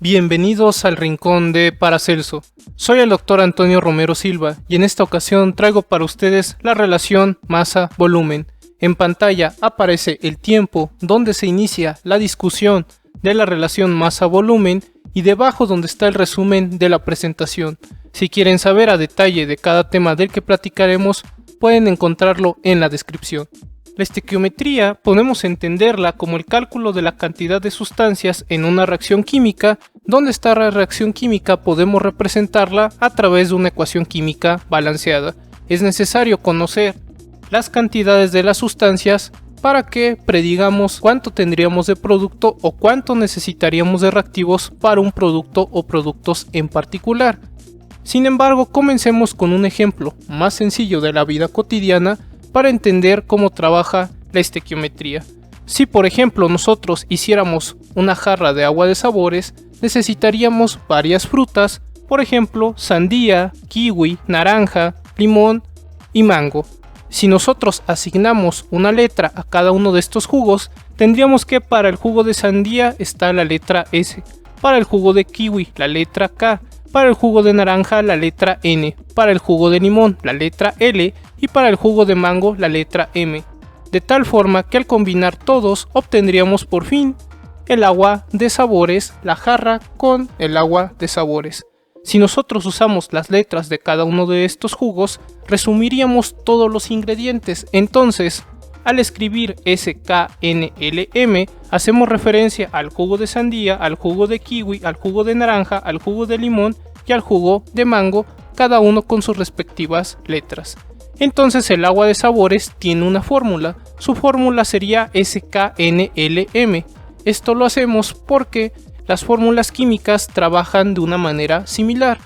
Bienvenidos al rincón de Paracelso. Soy el Dr. Antonio Romero Silva y en esta ocasión traigo para ustedes la relación masa-volumen. En pantalla aparece el tiempo donde se inicia la discusión de la relación masa-volumen y debajo donde está el resumen de la presentación. Si quieren saber a detalle de cada tema del que platicaremos, pueden encontrarlo en la descripción. La estequiometría podemos entenderla como el cálculo de la cantidad de sustancias en una reacción química, donde esta reacción química podemos representarla a través de una ecuación química balanceada. Es necesario conocer las cantidades de las sustancias para que predigamos cuánto tendríamos de producto o cuánto necesitaríamos de reactivos para un producto o productos en particular. Sin embargo, comencemos con un ejemplo más sencillo de la vida cotidiana para entender cómo trabaja la estequiometría. Si por ejemplo nosotros hiciéramos una jarra de agua de sabores, necesitaríamos varias frutas, por ejemplo sandía, kiwi, naranja, limón y mango. Si nosotros asignamos una letra a cada uno de estos jugos, tendríamos que para el jugo de sandía está la letra S, para el jugo de kiwi la letra K, para el jugo de naranja la letra N, para el jugo de limón la letra L y para el jugo de mango la letra M, de tal forma que al combinar todos obtendríamos por fin el agua de sabores, la jarra con el agua de sabores. Si nosotros usamos las letras de cada uno de estos jugos, resumiríamos todos los ingredientes. Entonces, al escribir SKNLM, hacemos referencia al jugo de sandía, al jugo de kiwi, al jugo de naranja, al jugo de limón y al jugo de mango, cada uno con sus respectivas letras. Entonces el agua de sabores tiene una fórmula, su fórmula sería SKNLM. Esto lo hacemos porque las fórmulas químicas trabajan de una manera similar.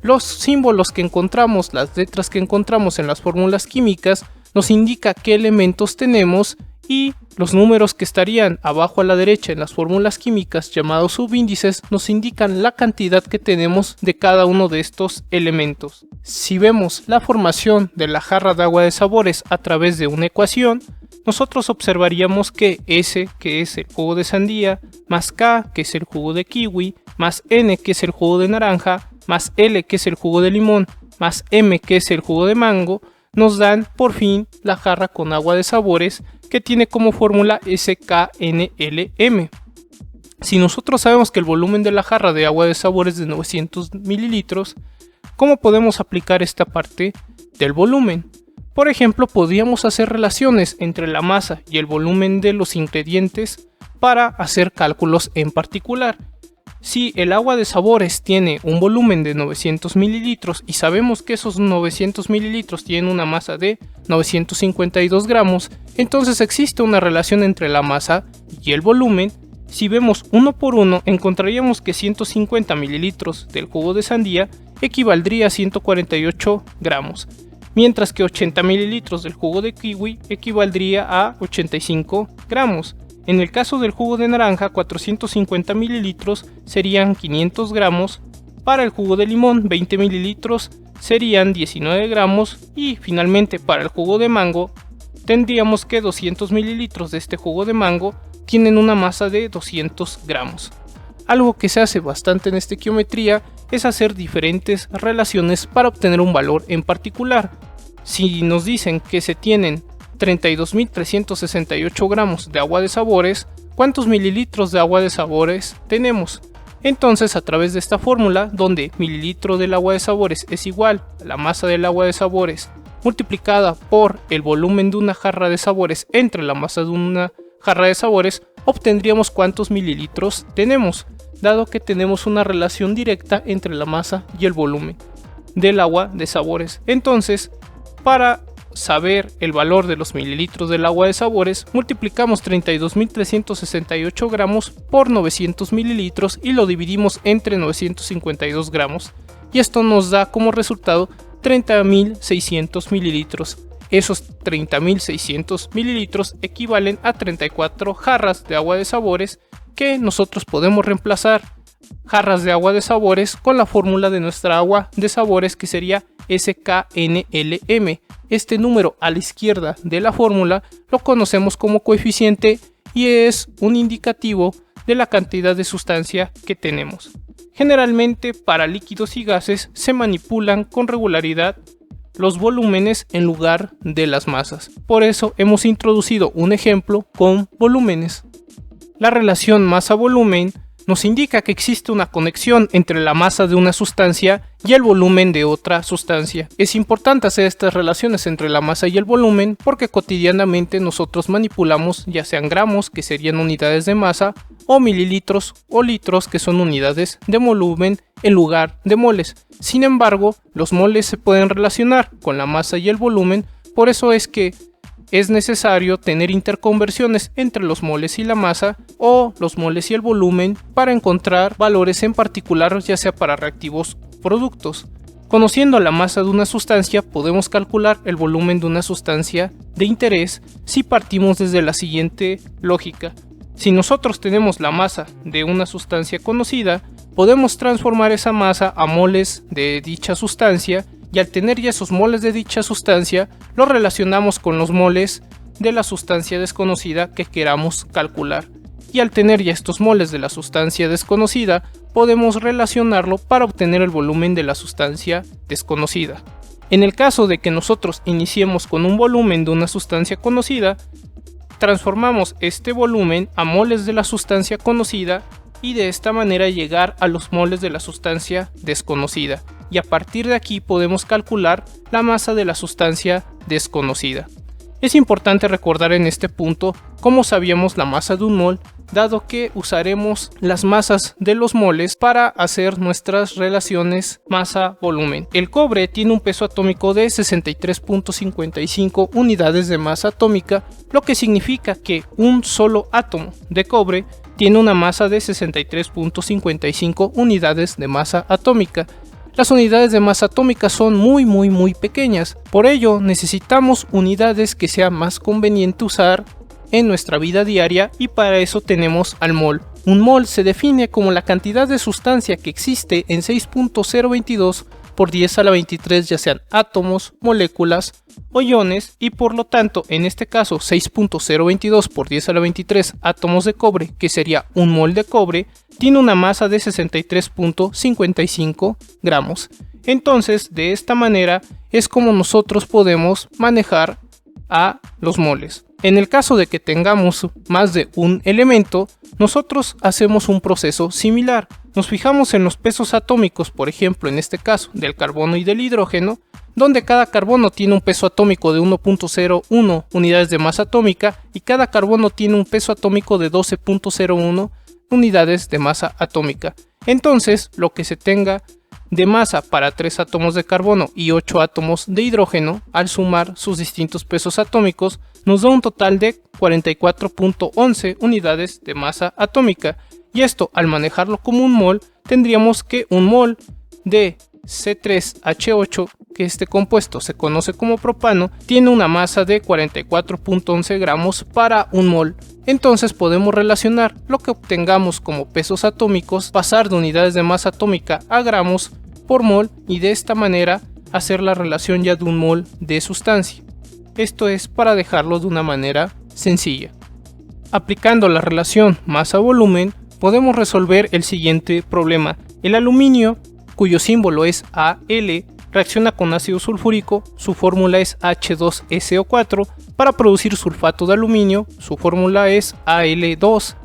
Los símbolos que encontramos, las letras que encontramos en las fórmulas químicas, nos indica qué elementos tenemos y los números que estarían abajo a la derecha en las fórmulas químicas llamados subíndices nos indican la cantidad que tenemos de cada uno de estos elementos. Si vemos la formación de la jarra de agua de sabores a través de una ecuación, nosotros observaríamos que S, que es el jugo de sandía, más K, que es el jugo de kiwi, más N, que es el jugo de naranja, más L, que es el jugo de limón, más M, que es el jugo de mango, nos dan por fin la jarra con agua de sabores que tiene como fórmula SKNLM. Si nosotros sabemos que el volumen de la jarra de agua de sabores es de 900 mililitros, ¿cómo podemos aplicar esta parte del volumen? Por ejemplo, podríamos hacer relaciones entre la masa y el volumen de los ingredientes para hacer cálculos en particular. Si el agua de sabores tiene un volumen de 900 mililitros y sabemos que esos 900 mililitros tienen una masa de 952 gramos, entonces existe una relación entre la masa y el volumen. Si vemos uno por uno, encontraríamos que 150 mililitros del jugo de sandía equivaldría a 148 gramos, mientras que 80 mililitros del jugo de kiwi equivaldría a 85 gramos. En el caso del jugo de naranja, 450 mililitros serían 500 gramos, para el jugo de limón 20 mililitros serían 19 gramos y finalmente para el jugo de mango tendríamos que 200 mililitros de este jugo de mango tienen una masa de 200 gramos. Algo que se hace bastante en estequiometría es hacer diferentes relaciones para obtener un valor en particular. Si nos dicen que se tienen 32.368 gramos de agua de sabores, ¿cuántos mililitros de agua de sabores tenemos? Entonces, a través de esta fórmula, donde mililitro del agua de sabores es igual a la masa del agua de sabores multiplicada por el volumen de una jarra de sabores entre la masa de una jarra de sabores, obtendríamos cuántos mililitros tenemos, dado que tenemos una relación directa entre la masa y el volumen del agua de sabores. Entonces, para saber el valor de los mililitros del agua de sabores, multiplicamos 32.368 gramos por 900 mililitros y lo dividimos entre 952 gramos y esto nos da como resultado 30.600 mililitros. Esos 30.600 mililitros equivalen a 34 jarras de agua de sabores que nosotros podemos reemplazar jarras de agua de sabores con la fórmula de nuestra agua de sabores, que sería SKNLM. Este número a la izquierda de la fórmula lo conocemos como coeficiente y es un indicativo de la cantidad de sustancia que tenemos. Generalmente para líquidos y gases se manipulan con regularidad los volúmenes en lugar de las masas. Por eso hemos introducido un ejemplo con volúmenes. La relación masa-volumen nos indica que existe una conexión entre la masa de una sustancia y el volumen de otra sustancia. Es importante hacer estas relaciones entre la masa y el volumen porque cotidianamente nosotros manipulamos ya sean gramos, que serían unidades de masa, o mililitros o litros, que son unidades de volumen en lugar de moles. Sin embargo, los moles se pueden relacionar con la masa y el volumen, por eso es que es necesario tener interconversiones entre los moles y la masa o los moles y el volumen para encontrar valores en particular, ya sea para reactivos o productos. Conociendo la masa de una sustancia podemos calcular el volumen de una sustancia de interés si partimos desde la siguiente lógica. Si nosotros tenemos la masa de una sustancia conocida, podemos transformar esa masa a moles de dicha sustancia, y al tener ya esos moles de dicha sustancia, los relacionamos con los moles de la sustancia desconocida que queramos calcular. Y al tener ya estos moles de la sustancia desconocida, podemos relacionarlo para obtener el volumen de la sustancia desconocida. En el caso de que nosotros iniciemos con un volumen de una sustancia conocida, transformamos este volumen a moles de la sustancia conocida y de esta manera llegar a los moles de la sustancia desconocida, y a partir de aquí podemos calcular la masa de la sustancia desconocida. Es importante recordar en este punto cómo sabíamos la masa de un mol, dado que usaremos las masas de los moles para hacer nuestras relaciones masa-volumen. El cobre tiene un peso atómico de 63.55 unidades de masa atómica, lo que significa que un solo átomo de cobre tiene una masa de 63.55 unidades de masa atómica. Las unidades de masa atómica son muy pequeñas, por ello necesitamos unidades que sea más conveniente usar en nuestra vida diaria, y para eso tenemos al mol. Un mol se define como la cantidad de sustancia que existe en 6.022 por 10 a la 23, ya sean átomos, moléculas o iones, y por lo tanto en este caso 6.022 por 10 a la 23 átomos de cobre, que sería un mol de cobre, tiene una masa de 63.55 gramos. Entonces de esta manera es como nosotros podemos manejar a los moles. En el caso de que tengamos más de un elemento, nosotros hacemos un proceso similar. Nos fijamos en los pesos atómicos, por ejemplo en este caso del carbono y del hidrógeno, donde cada carbono tiene un peso atómico de 1.01 unidades de masa atómica y cada carbono tiene un peso atómico de 12.01 unidades de masa atómica. Entonces lo que se tenga de masa para 3 átomos de carbono y 8 átomos de hidrógeno, al sumar sus distintos pesos atómicos, nos da un total de 44.11 unidades de masa atómica. Y esto, al manejarlo como un mol, tendríamos que un mol de C3H8, que este compuesto se conoce como propano, tiene una masa de 44.11 gramos para un mol. Entonces podemos relacionar lo que obtengamos como pesos atómicos, pasar de unidades de masa atómica a gramos por mol, y de esta manera hacer la relación ya de un mol de sustancia. Esto es para dejarlo de una manera sencilla. Aplicando la relación masa-volumen podemos resolver el siguiente problema. El aluminio, cuyo símbolo es Al, reacciona con ácido sulfúrico, su fórmula es H2SO4, para producir sulfato de aluminio, su fórmula es Al2,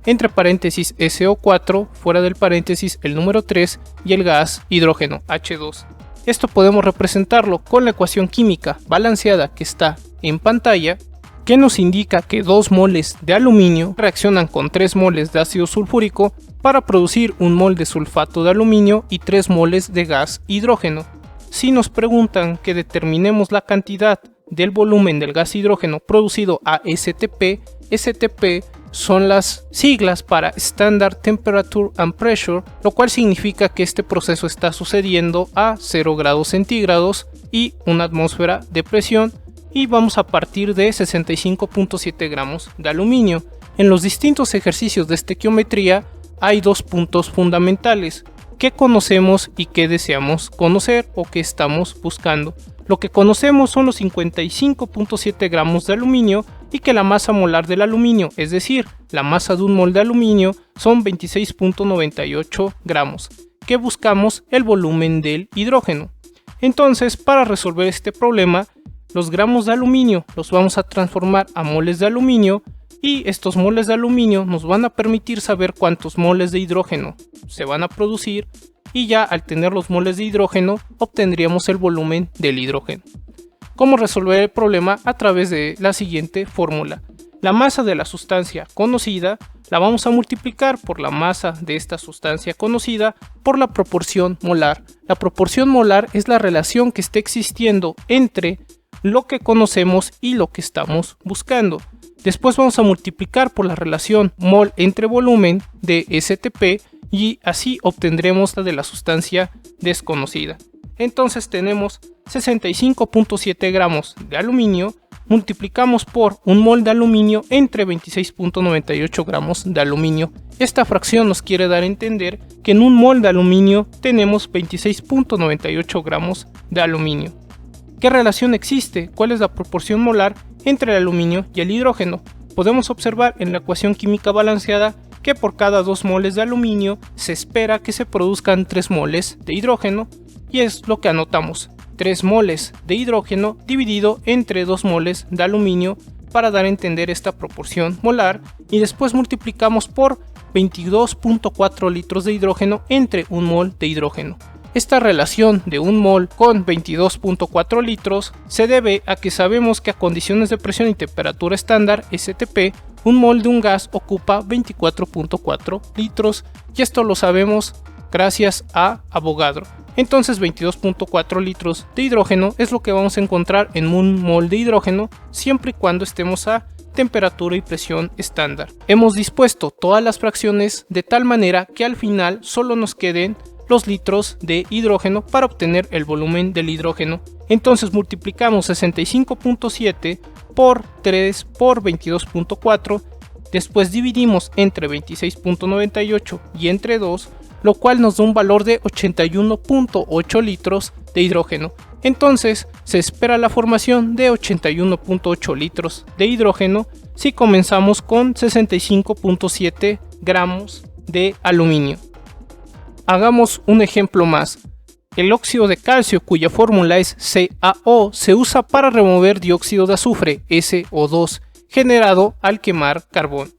entre paréntesis SO4, fuera del paréntesis el número 3 y el gas hidrógeno H2. Esto podemos representarlo con la ecuación química balanceada que está en pantalla, que nos indica que 2 moles de aluminio reaccionan con 3 moles de ácido sulfúrico para producir 1 mol de sulfato de aluminio y 3 moles de gas hidrógeno. Si nos preguntan que determinemos la cantidad del volumen del gas hidrógeno producido a STP, STP son las siglas para Standard Temperature and Pressure, lo cual significa que este proceso está sucediendo a 0 grados centígrados y una atmósfera de presión, y vamos a partir de 65.7 gramos de aluminio. En los distintos ejercicios de estequiometría hay 2 puntos fundamentales que conocemos y que deseamos conocer o que estamos buscando. Lo que conocemos son los 55.7 gramos de aluminio y que la masa molar del aluminio, es decir, la masa de un mol de aluminio, son 26.98 gramos, que buscamos el volumen del hidrógeno. Entonces, para resolver este problema, los gramos de aluminio los vamos a transformar a moles de aluminio, y estos moles de aluminio nos van a permitir saber cuántos moles de hidrógeno se van a producir, y ya al tener los moles de hidrógeno obtendríamos el volumen del hidrógeno. ¿Cómo resolver el problema? A través de la siguiente fórmula. La masa de la sustancia conocida la vamos a multiplicar por la masa de esta sustancia conocida por la proporción molar. La proporción molar es la relación que está existiendo entre lo que conocemos y lo que estamos buscando. Después vamos a multiplicar por la relación mol entre volumen de STP y así obtendremos la de la sustancia desconocida. Entonces tenemos 65.7 gramos de aluminio, multiplicamos por un mol de aluminio entre 26.98 gramos de aluminio. Esta fracción nos quiere dar a entender que en un mol de aluminio tenemos 26.98 gramos de aluminio. ¿Qué relación existe? ¿Cuál es la proporción molar entre el aluminio y el hidrógeno? Podemos observar en la ecuación química balanceada que por cada 2 moles de aluminio se espera que se produzcan 3 moles de hidrógeno, y es lo que anotamos: 3 moles de hidrógeno dividido entre 2 moles de aluminio para dar a entender esta proporción molar, y después multiplicamos por 22.4 litros de hidrógeno entre un mol de hidrógeno. Esta relación de un mol con 22.4 litros se debe a que sabemos que a condiciones de presión y temperatura estándar STP, un mol de un gas ocupa 24.4 litros, y esto lo sabemos gracias a Avogadro. Entonces 22.4 litros de hidrógeno es lo que vamos a encontrar en un mol de hidrógeno siempre y cuando estemos a temperatura y presión estándar. Hemos dispuesto todas las fracciones de tal manera que al final solo nos queden los litros de hidrógeno para obtener el volumen del hidrógeno. Entonces multiplicamos 65.7 por 3 por 22.4, después dividimos entre 26.98 y entre 2, lo cual nos da un valor de 81.8 litros de hidrógeno. Entonces se espera la formación de 81.8 litros de hidrógeno si comenzamos con 65.7 gramos de aluminio. Hagamos un ejemplo más. El óxido de calcio, cuya fórmula es CaO, se usa para remover dióxido de azufre, SO2, generado al quemar carbón.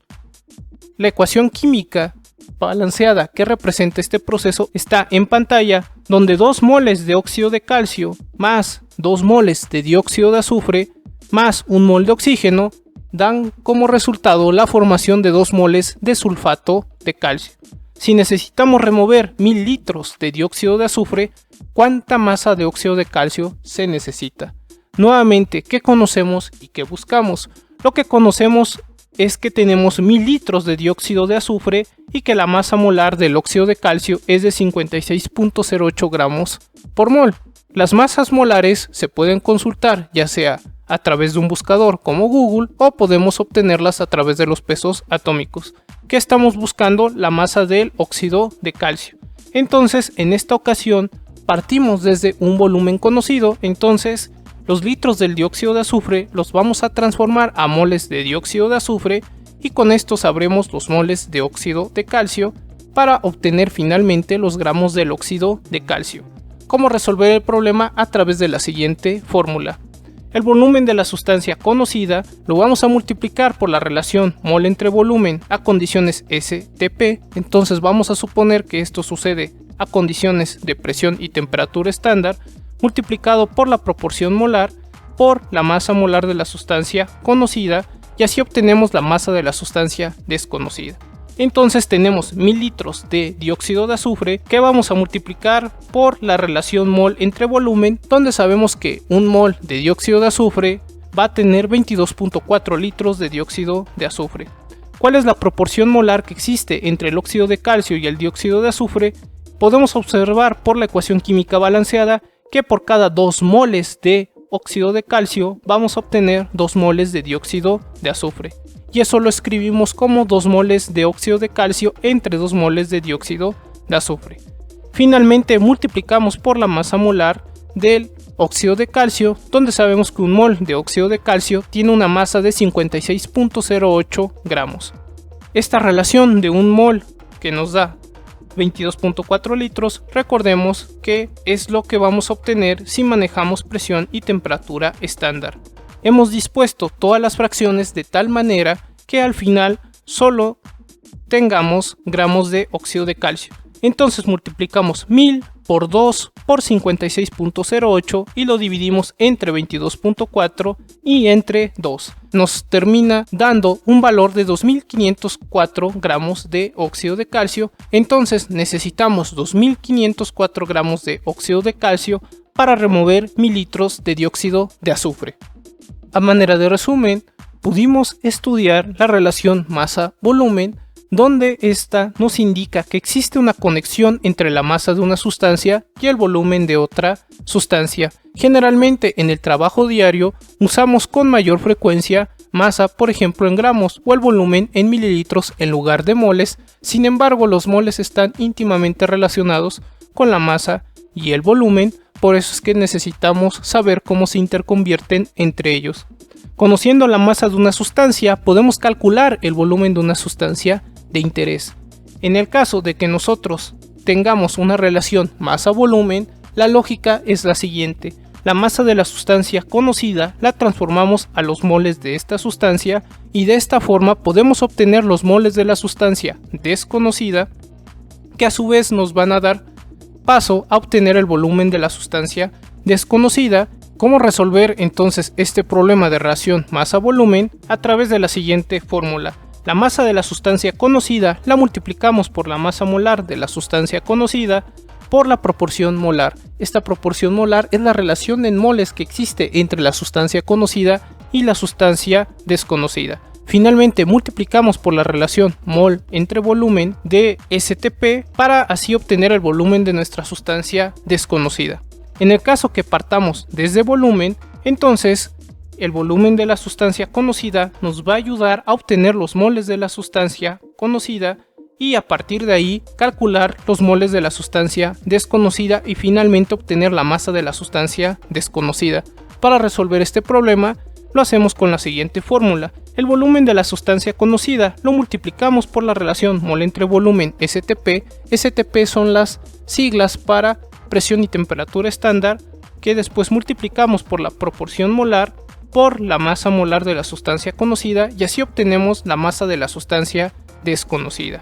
La ecuación química balanceada que representa este proceso está en pantalla, donde 2 moles de óxido de calcio más 2 moles de dióxido de azufre más 1 mol de oxígeno dan como resultado la formación de 2 moles de sulfato de calcio. Si necesitamos remover 1000 litros de dióxido de azufre, ¿cuánta masa de óxido de calcio se necesita? Nuevamente, ¿qué conocemos y qué buscamos? Lo que conocemos es que tenemos 1000 litros de dióxido de azufre y que la masa molar del óxido de calcio es de 56.08 gramos por mol. Las masas molares se pueden consultar ya sea a través de un buscador como Google o podemos obtenerlas a través de los pesos atómicos. ¿Qué estamos buscando? La masa del óxido de calcio. Entonces, en esta ocasión partimos desde un volumen conocido, entonces los litros del dióxido de azufre los vamos a transformar a moles de dióxido de azufre y con esto sabremos los moles de óxido de calcio para obtener finalmente los gramos del óxido de calcio. ¿Cómo resolver el problema? A través de la siguiente fórmula. El volumen de la sustancia conocida lo vamos a multiplicar por la relación mol entre volumen a condiciones STP, entonces vamos a suponer que esto sucede a condiciones de presión y temperatura estándar, multiplicado por la proporción molar por la masa molar de la sustancia conocida, y así obtenemos la masa de la sustancia desconocida. Entonces tenemos 1000 litros de dióxido de azufre que vamos a multiplicar por la relación mol entre volumen, donde sabemos que un mol de dióxido de azufre va a tener 22.4 litros de dióxido de azufre. ¿Cuál es la proporción molar que existe entre el óxido de calcio y el dióxido de azufre? Podemos observar por la ecuación química balanceada que por cada 2 moles de óxido de calcio vamos a obtener 2 moles de dióxido de azufre. Y eso lo escribimos como 2 moles de óxido de calcio entre 2 moles de dióxido de azufre. Finalmente multiplicamos por la masa molar del óxido de calcio, donde sabemos que un mol de óxido de calcio tiene una masa de 56.08 gramos. Esta relación de un mol que nos da 22.4 litros, recordemos que es lo que vamos a obtener si manejamos presión y temperatura estándar. Hemos dispuesto todas las fracciones de tal manera que al final solo tengamos gramos de óxido de calcio. Entonces multiplicamos 1000 por 2 por 56.08 y lo dividimos entre 22.4 y entre 2. Nos termina dando un valor de 2504 gramos de óxido de calcio. Entonces necesitamos 2504 gramos de óxido de calcio para remover 1000 litros de dióxido de azufre. A manera de resumen, pudimos estudiar la relación masa-volumen, donde esta nos indica que existe una conexión entre la masa de una sustancia y el volumen de otra sustancia. Generalmente en el trabajo diario usamos con mayor frecuencia masa, por ejemplo en gramos, o el volumen en mililitros en lugar de moles. Sin embargo, los moles están íntimamente relacionados con la masa y el volumen, por eso es que necesitamos saber cómo se interconvierten entre ellos. Conociendo la masa de una sustancia, podemos calcular el volumen de una sustancia de interés. En el caso de que nosotros tengamos una relación masa-volumen, la lógica es la siguiente: la masa de la sustancia conocida la transformamos a los moles de esta sustancia y de esta forma podemos obtener los moles de la sustancia desconocida, que a su vez nos van a dar paso a obtener el volumen de la sustancia desconocida. ¿Cómo resolver entonces este problema de relación masa-volumen? A través de la siguiente fórmula. La masa de la sustancia conocida la multiplicamos por la masa molar de la sustancia conocida por la proporción molar. Esta proporción molar es la relación en moles que existe entre la sustancia conocida y la sustancia desconocida. Finalmente multiplicamos por la relación mol entre volumen de STP para así obtener el volumen de nuestra sustancia desconocida. En el caso que partamos desde volumen, entonces el volumen de la sustancia conocida nos va a ayudar a obtener los moles de la sustancia conocida y a partir de ahí calcular los moles de la sustancia desconocida y finalmente obtener la masa de la sustancia desconocida. Para resolver este problema lo hacemos con la siguiente fórmula. El volumen de la sustancia conocida lo multiplicamos por la relación mol entre volumen STP. STP son las siglas para presión y temperatura estándar, que después multiplicamos por la proporción molar por la masa molar de la sustancia conocida y así obtenemos la masa de la sustancia desconocida.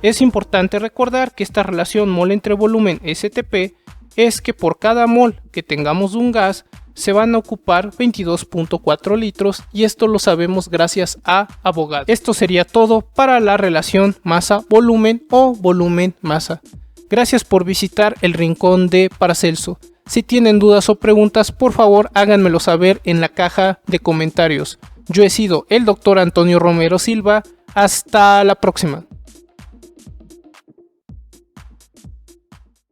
Es importante recordar que esta relación mol entre volumen STP es que por cada mol que tengamos de un gas se van a ocupar 22.4 litros y esto lo sabemos gracias a Avogadro. Esto sería todo para la relación masa-volumen o volumen-masa. Gracias por visitar el rincón de Paracelso. Si tienen dudas o preguntas, por favor háganmelo saber en la caja de comentarios. Yo he sido el Dr. Antonio Romero Silva. Hasta la próxima.